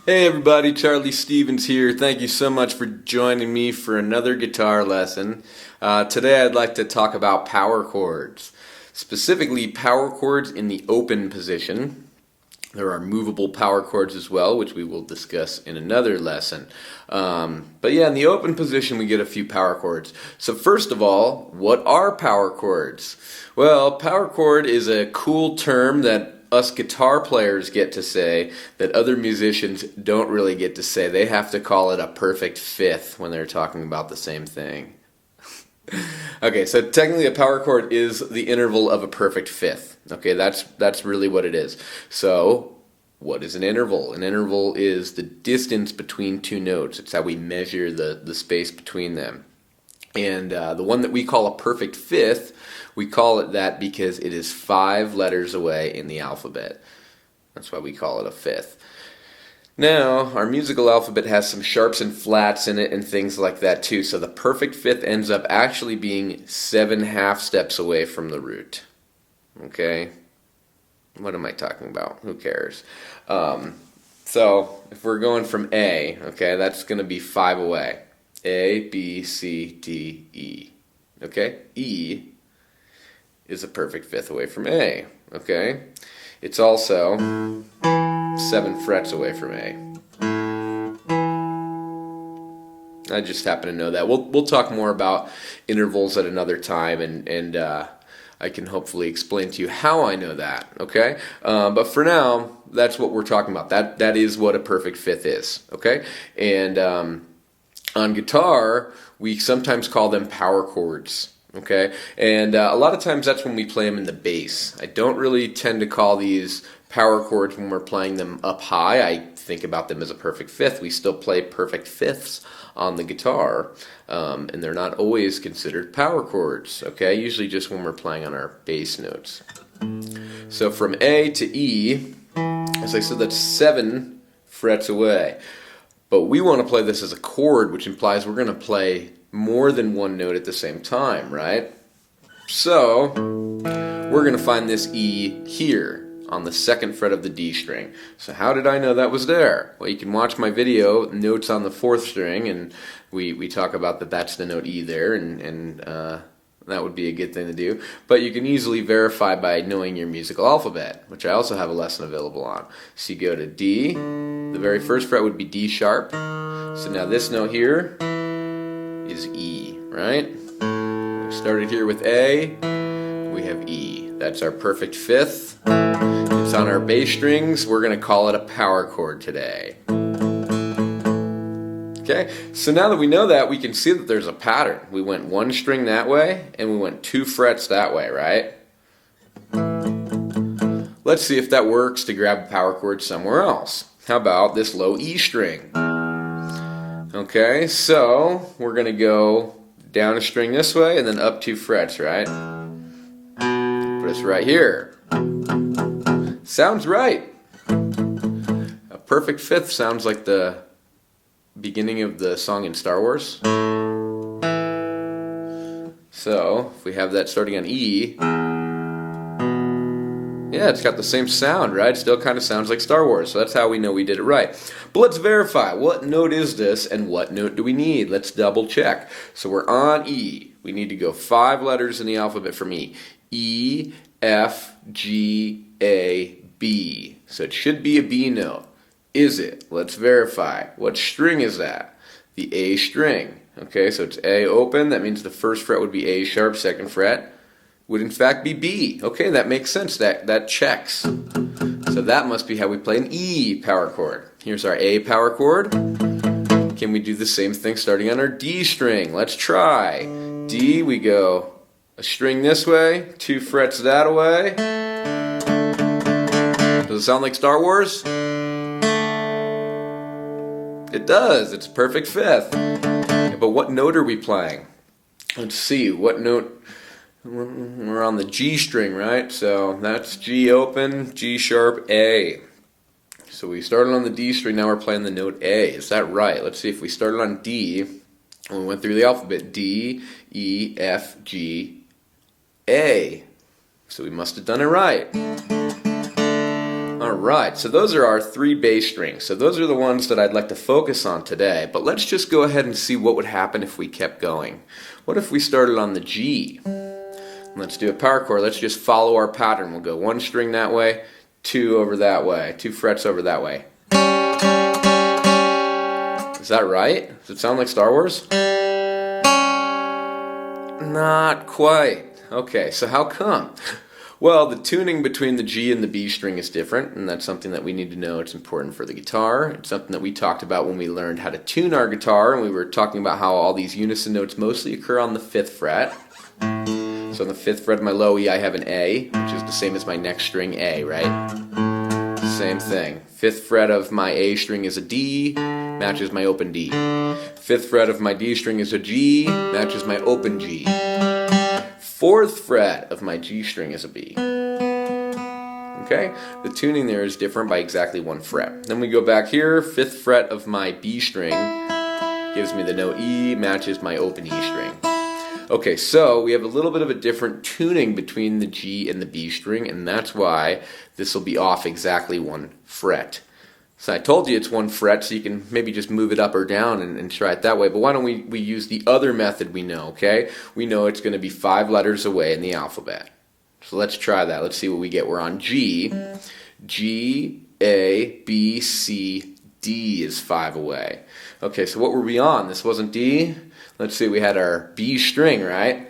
Hey everybody, Charlie Stevens here. Thank you so much for joining me for another guitar lesson. Today I'd like to talk about power chords, specifically power chords in the open position. There are movable power chords as well, which we will discuss in another lesson. But yeah, in the open position we get a few power chords. So first of all, what are power chords? Well, power chord is a cool term that us guitar players get to say that other musicians don't really get to say. They have to call it a perfect fifth when they're talking about the same thing. Okay, so technically a power chord is the interval of a perfect fifth. Okay, that's really what it is. So, what is an interval? An interval is the distance between two notes. It's how we measure the space between them. And the one that we call a perfect fifth, we call it that because it is 5 letters away in the alphabet. That's why we call it a fifth. Now, our musical alphabet has some sharps and flats in it and things like that too. So the perfect fifth ends up actually being 7 half steps away from the root. Okay? What am I talking about? Who cares? So if we're going from A, okay, that's going to be 5 away. A, B, C, D, E. Okay? E is a perfect fifth away from A. Okay? It's also 7 frets away from A. I just happen to know that. We'll talk more about intervals at another time, and I can hopefully explain to you how I know that. Okay? But for now, that's what we're talking about. That is what a perfect fifth is. Okay? And on guitar, we sometimes call them power chords, okay? And a lot of times that's when we play them in the bass. I don't really tend to call these power chords when we're playing them up high. I think about them as a perfect fifth. We still play perfect fifths on the guitar, and they're not always considered power chords, okay? Usually just when we're playing on our bass notes. So from A to E, as I said, that's 7 frets away. But we want to play this as a chord, which implies we're going to play more than one note at the same time, right? So, we're going to find this E here on the 2nd fret of the D string. So how did I know that was there? Well, you can watch my video, Notes on the 4th string, and we talk about that's the note E there, and that would be a good thing to do. But you can easily verify by knowing your musical alphabet, which I also have a lesson available on. So you go to D, the very first fret would be D sharp. So now this note here is E, right? We started here with A, we have E. That's our perfect fifth. It's on our bass strings. We're going to call it a power chord today. Okay, so now that we know that, we can see that there's a pattern. We went 1 string that way, and we went 2 frets that way, right? Let's see if that works to grab a power chord somewhere else. How about this low E string? Okay, so we're going to go down a string this way, and then up 2 frets, right? Put us right here. Sounds right. A perfect fifth sounds like the beginning of the song in Star Wars. So, if we have that starting on E, yeah, it's got the same sound, right? Still kind of sounds like Star Wars, so that's how we know we did it right. But let's verify, what note is this and what note do we need? Let's double check. So we're on E. We need to go 5 letters in the alphabet from E. E, F, G, A, B. So it should be a B note. Is it? Let's verify. What string is that? The A string. Okay, so it's A open. That means the first fret would be A sharp. 2nd fret would in fact be B. Okay, that makes sense. That checks. So that must be how we play an E power chord. Here's our A power chord. Can we do the same thing starting on our D string? Let's try. D, we go a string this way, 2 frets that way. Does it sound like Star Wars? It does. It's a perfect fifth. But what note are we playing? Let's see. What note? We're on the G string, right? So that's G open, G sharp, A. So we started on the D string. Now we're playing the note A. Is that right? Let's see if we started on D and we went through the alphabet. D, E, F, G, A. So we must have done it right. Alright, so those are our 3 bass strings. So those are the ones that I'd like to focus on today. But let's just go ahead and see what would happen if we kept going. What if we started on the G? Let's do a power chord. Let's just follow our pattern. We'll go 1 string that way, 2 over that way, 2 frets over that way. Is that right? Does it sound like Star Wars? Not quite. Okay, so how come? Well, the tuning between the G and the B string is different, and that's something that we need to know. It's important for the guitar. It's something that we talked about when we learned how to tune our guitar, and we were talking about how all these unison notes mostly occur on the 5th fret. So on the 5th fret of my low E, I have an A, which is the same as my next string A, right? Same thing. 5th fret of my A string is a D, matches my open D. 5th fret of my D string is a G, matches my open G. 4th fret of my G string is a B. Okay? The tuning there is different by exactly 1 fret. Then we go back here, 5th fret of my B string gives me the note E, matches my open E string. Okay, so we have a little bit of a different tuning between the G and the B string, and that's why this will be off exactly 1 fret. So I told you it's 1 fret, so you can maybe just move it up or down and try it that way. But why don't we use the other method we know, okay? We know it's going to be 5 letters away in the alphabet. So let's try that. Let's see what we get. We're on G. G, A, B, C, D is 5 away. Okay, so what were we on? This wasn't D. Let's see, we had our B string, right?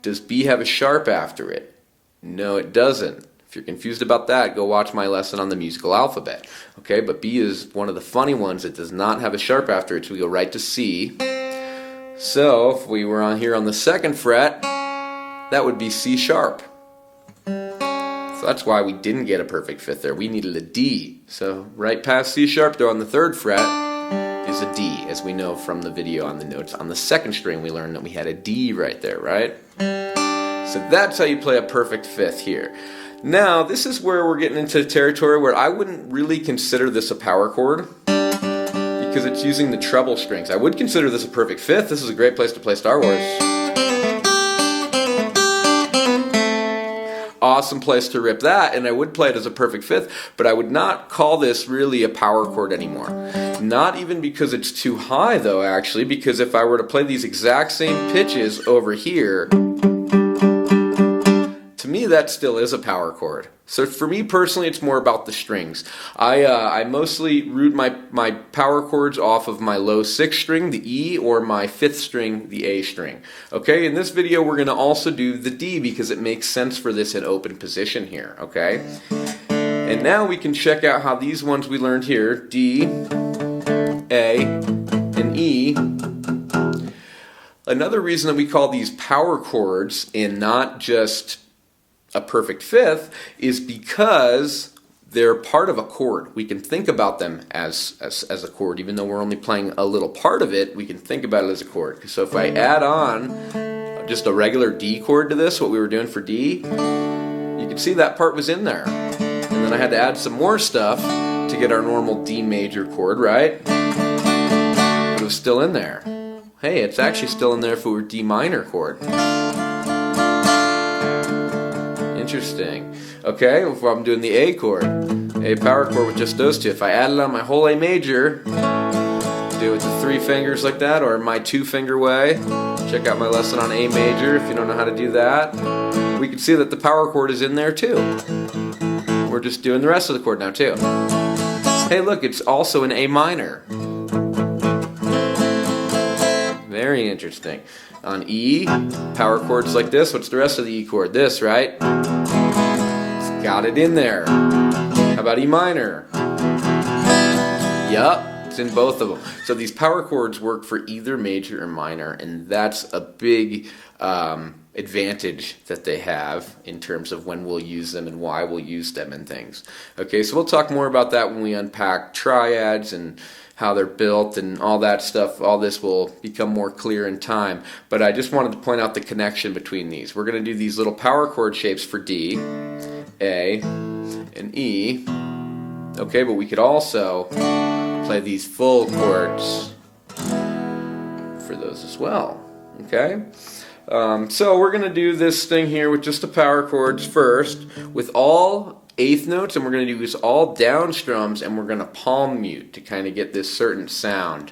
Does B have a sharp after it? No, it doesn't. If you're confused about that, go watch my lesson on the musical alphabet. Okay, but B is one of the funny ones that does not have a sharp after it, so we go right to C. So if we were on here on the 2nd fret, that would be C sharp. So that's why we didn't get a perfect 5th there. We needed a D. So right past C sharp there on the 3rd fret is a D, as we know from the video on the notes. On the 2nd string we learned that we had a D right there, right? So that's how you play a perfect 5th here. Now, this is where we're getting into territory where I wouldn't really consider this a power chord because it's using the treble strings. I would consider this a perfect 5th. This is a great place to play Star Wars. Awesome place to rip that, and I would play it as a perfect 5th, but I would not call this really a power chord anymore. Not even because it's too high, though, actually, because if I were to play these exact same pitches over here, to me that still is a power chord. So for me personally, it's more about the strings. I mostly root my power chords off of my low 6th string, the E, or my 5th string, the A string. Okay, in this video we're going to also do the D because it makes sense for this in open position here, okay? And now we can check out how these ones we learned here, D, A, and E. Another reason that we call these power chords and not just a perfect 5th is because they're part of a chord. We can think about them as a chord. Even though we're only playing a little part of it, we can think about it as a chord. So if I add on just a regular D chord to this, what we were doing for D, you can see that part was in there. And then I had to add some more stuff to get our normal D major chord, right? But it was still in there. Hey, it's actually still in there if it were D minor chord. Interesting. Okay, if I'm doing the A chord, A power chord with just those 2. If I added on my whole A major, do it with the 3 fingers like that, or my 2-finger way. Check out my lesson on A major if you don't know how to do that. We can see that the power chord is in there too. We're just doing the rest of the chord now too. Hey look, it's also an A minor. Very interesting. On E, power chords like this. What's the rest of the E chord? This, right? It's got it in there. How about E minor? Yup, it's in both of them. So these power chords work for either major or minor, and that's a big advantage that they have in terms of when we'll use them and why we'll use them and things. Okay, so we'll talk more about that when we unpack triads and how they're built and all that stuff. All this will become more clear in time. But I just wanted to point out the connection between these. We're going to do these little power chord shapes for D, A, and E. Okay, but we could also play these full chords for those as well. Okay? So we're going to do this thing here with just the power chords first with all eighth notes, and we're going to use all down strums, and we're going to palm mute to kind of get this certain sound.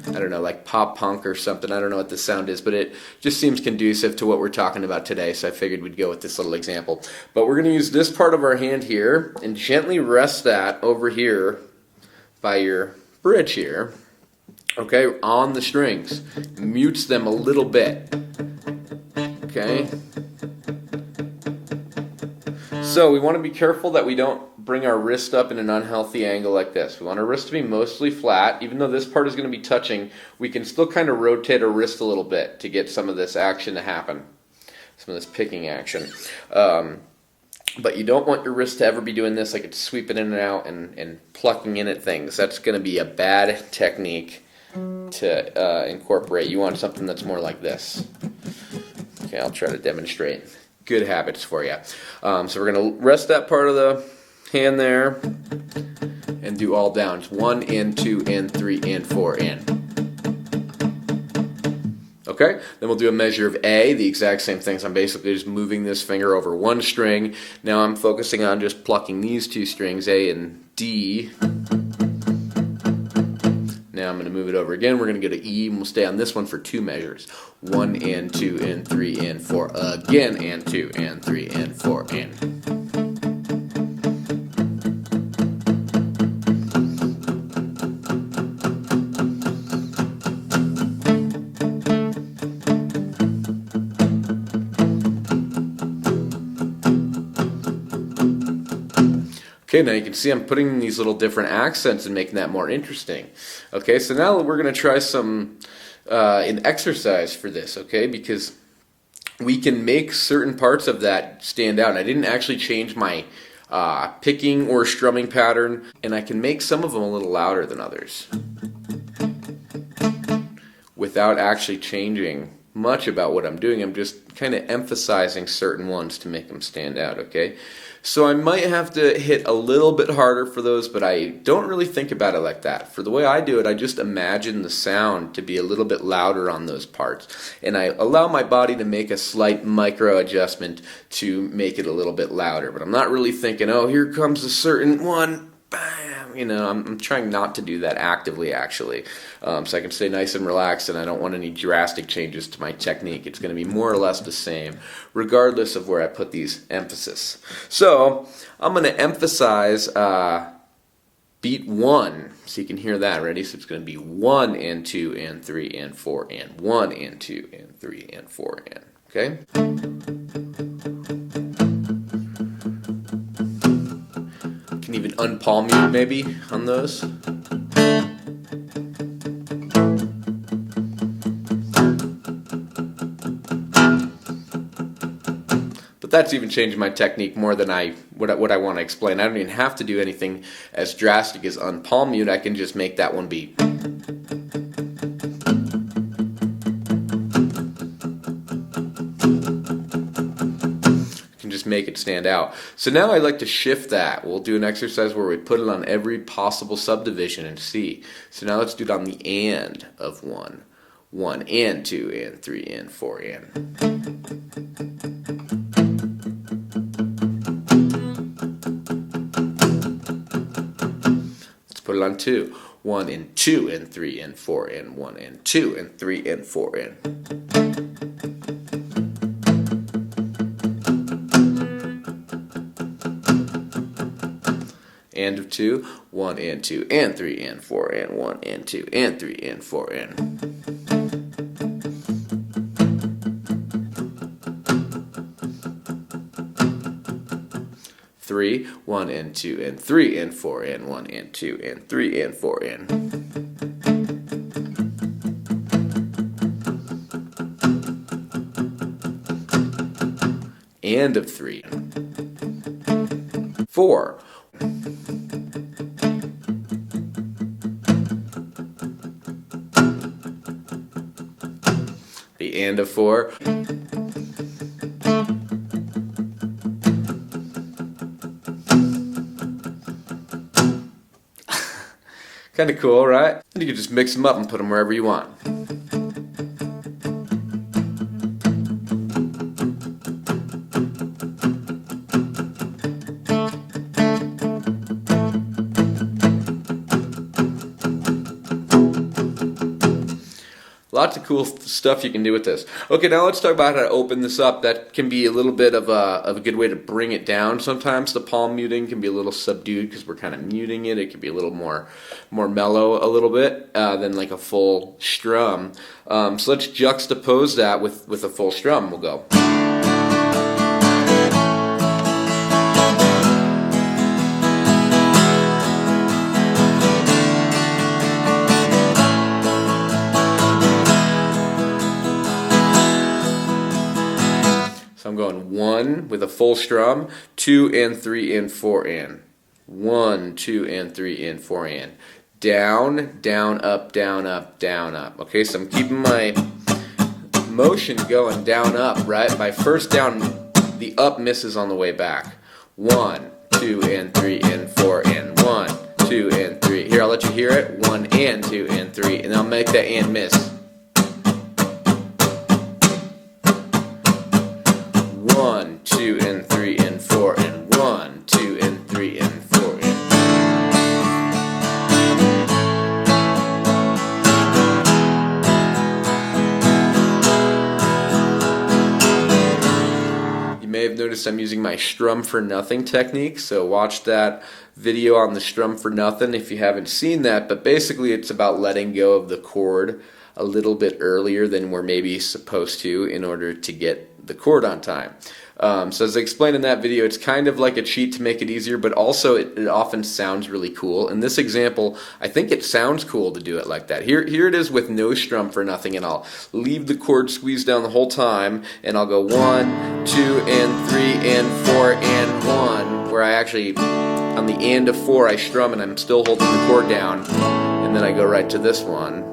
I don't know, like pop punk or something. I don't know what the sound is, but it just seems conducive to what we're talking about today, so I figured we'd go with this little example. But we're going to use this part of our hand here and gently rest that over here by your bridge here, okay, on the strings. Mutes them a little bit, okay? So we want to be careful that we don't bring our wrist up in an unhealthy angle like this. We want our wrist to be mostly flat. Even though this part is going to be touching, we can still kind of rotate our wrist a little bit to get some of this action to happen, some of this picking action. But you don't want your wrist to ever be doing this, like it's sweeping in and out and plucking in at things. That's going to be a bad technique to incorporate. You want something that's more like this. Okay, I'll try to demonstrate. Good habits for you. So we're going to rest that part of the hand there and do all downs. 1 and 2 and 3 and 4 and. Okay, then we'll do a measure of A, the exact same things. I'm basically just moving this finger over one string. Now I'm focusing on just plucking these two strings, A and D. Now I'm going to move it over again. We're going to go to E, and we'll stay on this one for 2 measures. 1 and 2 and 3 and 4 again, and 2 and 3 and 4 and. Okay, now you can see I'm putting in these little different accents and making that more interesting. Okay, so now we're going to try some an exercise for this, okay, because we can make certain parts of that stand out. And I didn't actually change my picking or strumming pattern, and I can make some of them a little louder than others without actually changing much about what I'm doing. I'm just kind of emphasizing certain ones to make them stand out, okay? So I might have to hit a little bit harder for those, but I don't really think about it like that. For the way I do it, I just imagine the sound to be a little bit louder on those parts. And I allow my body to make a slight micro adjustment to make it a little bit louder. But I'm not really thinking, oh, here comes a certain one, bam. You know, I'm trying not to do that actively, actually. So I can stay nice and relaxed, and I don't want any drastic changes to my technique. It's going to be more or less the same, regardless of where I put these emphasis. So I'm going to emphasize beat 1, so you can hear that. Ready? So it's going to be 1 and 2 and 3 and 4 and 1 and 2 and 3 and 4 and. Okay? Can even unpalm mute maybe on those. But that's even changing my technique more than what I want to explain. I don't even have to do anything as drastic as unpalm mute. I can just make that one beat. Make it stand out. So now I'd like to shift that. We'll do an exercise where we put it on every possible subdivision in C. So now let's do it on the and of 1. 1 and 2 and 3 and 4 and. Let's put it on 2. 1 and 2 and 3 and 4 and 1 and 2 and 3 and 4 and. And of 2, 1 and 2 and 3 and 4 and 1 and 2 and 3 and 4 and. Three, 1 and 2 and 3 and 4 and 1 and 2 and 3 and 4 and. And of 3. 4. The and of 4. Kind of cool, right? And you can just mix them up and put them wherever you want. Lots of cool stuff you can do with this. Okay, now let's talk about how to open this up. That can be a little bit of a good way to bring it down. Sometimes the palm muting can be a little subdued because we're kind of muting it. It can be a little more mellow a little bit than like a full strum. So let's juxtapose that with a full strum. We'll go. I'm going 1 with a full strum, 2 and 3 and 4 and 1, 2 and 3 and 4 and down, down, up, down, up, down, up. Okay, so I'm keeping my motion going down, up, right? My first down, the up misses on the way back. 1, 2 and 3 and 4 and 1, 2 and 3. Here, I'll let you hear it. 1 and 2 and 3, and I'll make that and miss. 1, 2 and 3 and 4 and 1, 2 and 3 and 4 and you may have noticed I'm using my strum for nothing technique, so watch that video on the strum for nothing if you haven't seen that. But basically it's about letting go of the chord a little bit earlier than we're maybe supposed to in order to get the chord on time. So as I explained in that video, it's kind of like a cheat to make it easier, but also it often sounds really cool. In this example, I think it sounds cool to do it like that. Here it is with no strum for nothing, and I'll leave the chord squeezed down the whole time, and I'll go 1, 2 and 3 and 4 and 1, where I actually, on the and of 4, I strum and I'm still holding the chord down, and then I go right to this one.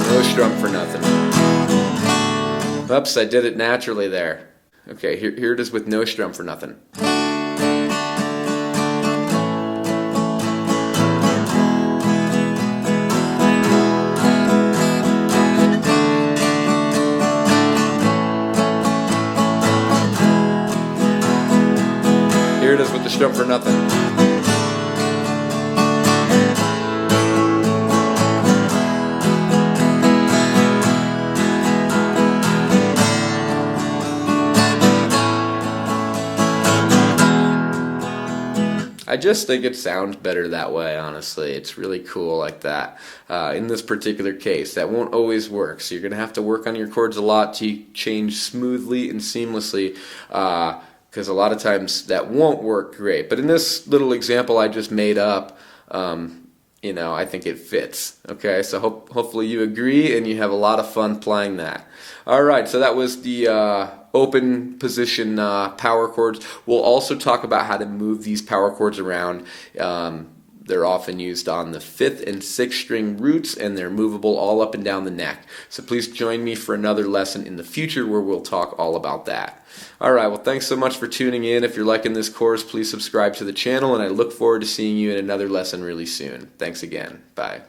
No strum for nothing. Oops, I did it naturally there. Okay, here it is with no strum for nothing. Here it is with the strum for nothing. I just think it sounds better that way, honestly. It's really cool like that. In this particular case, that won't always work, so you're going to have to work on your chords a lot to change smoothly and seamlessly, because a lot of times that won't work great. But in this little example I just made up, I think it fits. Okay, so hopefully you agree and you have a lot of fun playing that. Alright, so that was the open position power chords. We'll also talk about how to move these power chords around. They're often used on the 5th and 6th string roots, and they're movable all up and down the neck. So please join me for another lesson in the future where we'll talk all about that. Alright, well, thanks so much for tuning in. If you're liking this course, please subscribe to the channel, and I look forward to seeing you in another lesson really soon. Thanks again. Bye.